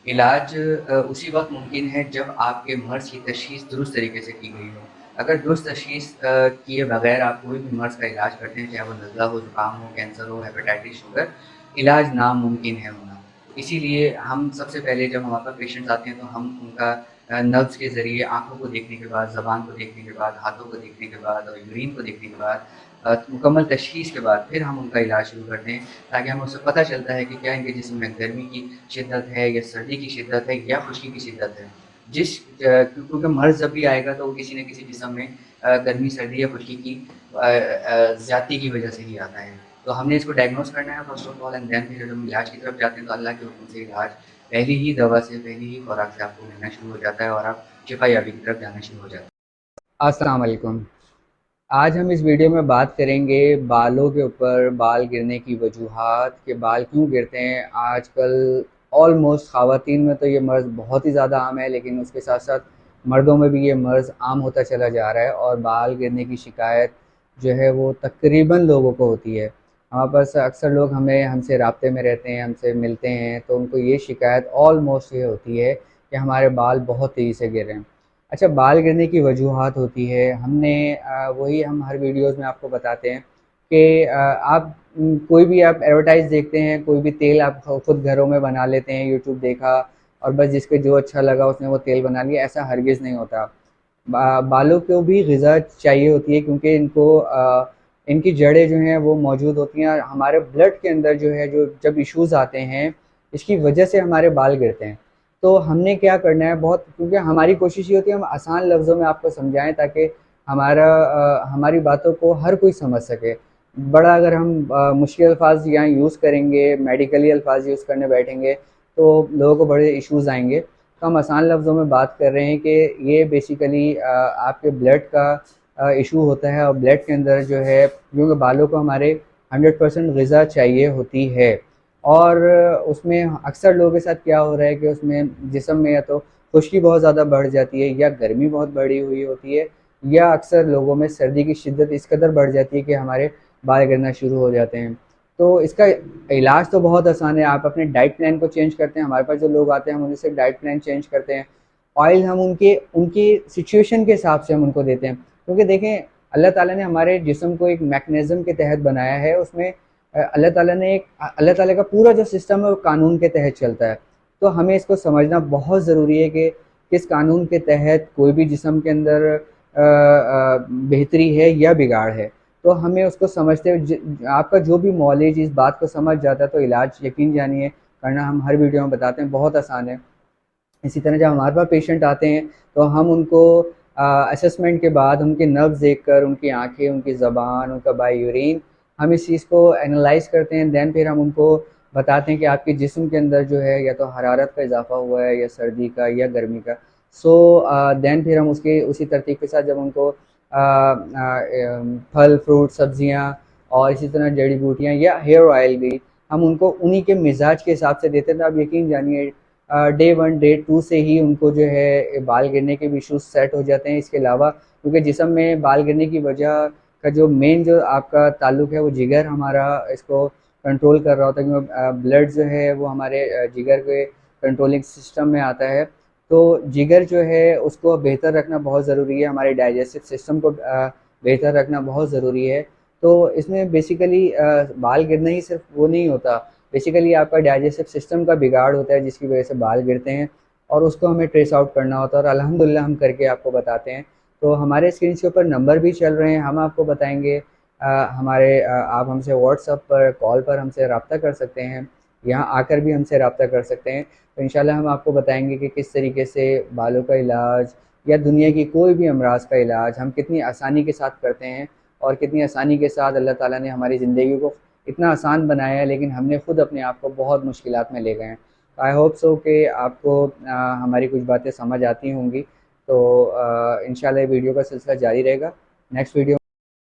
इलाज उसी वक़्त मुमकिन है जब आपके मर्ज़ की तशख़ीस दुरुस्त तरीके से की गई हो। अगर दुरुस्त तशख़ीस किए बगैर आप कोई भी मर्ज़ का इलाज करते हैं, चाहे वो नज़ला हो, ज़ुकाम हो, कैंसर हो, हेपेटाइटिस, शुगर, इलाज नामुमकिन है होना। इसीलिए हम सबसे पहले जब हमारे पास पेशेंट्स आते हैं तो हम उनका नब्ज़ के ज़रिए आँखों को देखने के बाद, ज़बान को देखने के बाद, हाथों को देखने के बाद और यूरिन को देखने के बाद मुकम्मल तशख़ीस के बाद फिर हम उनका इलाज शुरू करते हैं, ताकि हमें उससे पता चलता है कि क्या इनके जिस्म में गर्मी की शिद्दत है या सर्दी की शिद्दत है या खुश्की की शिद्दत है। क्योंकि मर्ज़ जब भी आएगा तो वो किसी न किसी जिस्म में गर्मी, सर्दी या खुश्की की ज़्यादती की वजह से ही आता है। तो हमने इसको डायग्नोज़ करना है first of all and then फिर जब हम इलाज की तरफ जाते हैं तो अल्लाह के हुक्म से इलाज पहली ही दवा से, पहली ही खुराक से आपको मिलना शुरू हो जाता है और आप शिफा याबी की तरफ जाना शुरू हो जाते हैं। अस्सलाम वालेकुम। आज हम इस वीडियो में बात करेंगे बालों के ऊपर बाल गिरने की वजूहात कि बाल क्यों गिरते हैं। आजकल ऑलमोस्ट ख़वातीन में तो ये मर्ज़ बहुत ही ज़्यादा आम है, लेकिन उसके साथ साथ मर्दों में भी ये मर्ज़ आम होता चला जा रहा है और बाल गिरने की शिकायत जो है वो तकरीबन लोगों को होती है। हमारे पास अक्सर लोग हमसे राब्ते में रहते हैं, हमसे मिलते हैं, तो उनको ये शिकायत ऑलमोस्ट ये होती है कि हमारे बाल बहुत तेज़ी से गिर रहे हैं। अच्छा, बाल गिरने की वजूहात होती है, वही हम हर वीडियोज़ में आपको बताते हैं कि कोई भी आप एडवर्टाइज़ देखते हैं, कोई भी तेल आप खुद घरों में बना लेते हैं, यूट्यूब देखा और बस जिसके जो अच्छा लगा उसने वो तेल बना लिया, ऐसा हरगिज़ नहीं होता। बालों को भी ग़िज़ा चाहिए होती है, क्योंकि इनकी जड़ें जो हैं वो मौजूद होती हैं और हमारे ब्लड के अंदर जो है, जो जब इश्यूज़ आते हैं, इसकी वजह से हमारे बाल गिरते हैं। तो हमने क्या करना है, बहुत क्योंकि हमारी कोशिश ये होती है हम आसान लफ्ज़ों में आपको समझाएं, ताकि हमारी बातों को हर कोई समझ सके। बड़ा अगर हम मुश्किल अल्फाज यहाँ यूज़ करेंगे, मेडिकली अल्फाज यूज़ करने बैठेंगे, तो लोगों को बड़े इश्यूज़ आएंगे। तो हम आसान लफ्ज़ों में बात कर रहे हैं कि ये बेसिकली आपके ब्लड का इशू होता है और ब्लड के अंदर जो है, क्योंकि बालों को हमारे 100% ग़िज़ा चाहिए होती है। और उसमें अक्सर लोगों के साथ क्या हो रहा है कि उसमें जिस्म में या तो खुश्की बहुत ज़्यादा बढ़ जाती है या गर्मी बहुत बढ़ी हुई होती है, या अक्सर लोगों में सर्दी की शिद्दत इस कदर बढ़ जाती है कि हमारे बाल गिरना शुरू हो जाते हैं। तो इसका इलाज तो बहुत आसान है, आप अपने डाइट प्लान को चेंज करते हैं। हमारे पास जो लोग आते हैं हम उनसे डाइट प्लान चेंज करते हैं। ऑयल हम उनके उनकी सिचुएशन के हिसाब से हम उनको देते हैं, क्योंकि देखें, अल्लाह ताला ने हमारे जिस्म को एक मैकेनिज़्म के तहत बनाया है। उसमें अल्लाह ताला का पूरा जो सिस्टम है वो कानून के तहत चलता है। तो हमें इसको समझना बहुत ज़रूरी है कि किस कानून के तहत कोई भी जिस्म के अंदर बेहतरी है या बिगाड़ है। तो हमें उसको समझते हुए आपका जो भी मौलिज इस बात को समझ जाता है तो इलाज यकीन जानिए करना हम हर वीडियो में बताते हैं, बहुत आसान है। इसी तरह जब हमारे पास पेशेंट आते हैं तो हम उनको असेसमेंट के बाद उनके नब्ज़ देखकर, उनकी आँखें, उनकी ज़बान, उनका बाय यूरिन, हम इस चीज़ को एनालाइज़ करते हैं। देन फिर हम उनको बताते हैं कि आपके जिस्म के अंदर जो है या तो हरारत का इज़ाफ़ा हुआ है या सर्दी का या गर्मी का। देन फिर हम उसके उसी तरतीब के साथ जब उनको फल, फ्रूट, सब्ज़ियाँ और इसी तरह जड़ी-बूटियाँ या हेयर ऑयल भी हम उनको उन्हीं के मिज़ाज के हिसाब से देते थे। तो आप यकीन जानिए डे 1 डे 2 से ही उनको जो है बाल गिरने के भी इश्यूज़ सेट हो जाते हैं। इसके अलावा क्योंकि जिस्म में बाल गिरने की वजह का जो मेन जो आपका ताल्लुक है वो जिगर हमारा इसको कंट्रोल कर रहा होता है, क्योंकि ब्लड जो है वो हमारे जिगर के कंट्रोलिंग सिस्टम में आता है। तो जिगर जो है उसको बेहतर रखना बहुत ज़रूरी है, हमारे डाइजेस्टिव सिस्टम को बेहतर रखना बहुत ज़रूरी है। तो इसमें बेसिकली बाल गिरना ही सिर्फ वो नहीं होता, बेसिकली आपका डाइजेस्टिव सिस्टम का बिगाड़ होता है जिसकी वजह से बाल गिरते हैं, और उसको हमें ट्रेस आउट करना होता है और अल्हम्दुलिल्लाह हम करके आपको बताते हैं। तो हमारे स्क्रीन के ऊपर नंबर भी चल रहे हैं, हम आपको बताएंगे। आप हमसे व्हाट्सएप पर, कॉल पर हमसे रब्ता कर सकते हैं, यहाँ आकर भी हमसे रब्ता कर सकते हैं। तो इंशाल्लाह हम आपको बताएंगे कि किस तरीके से बालों का इलाज या दुनिया की कोई भी अमराज का इलाज हम कितनी आसानी के साथ करते हैं, और कितनी आसानी के साथ अल्लाह ताला ने हमारी ज़िंदगी को इतना आसान बनाया है, लेकिन हमने खुद अपने आप को बहुत मुश्किलात में ले गए हैं। आई होप सो कि आपको हमारी कुछ बातें समझ आती होंगी। तो इंशाल्लाह वीडियो का सिलसिला जारी रहेगा। Next video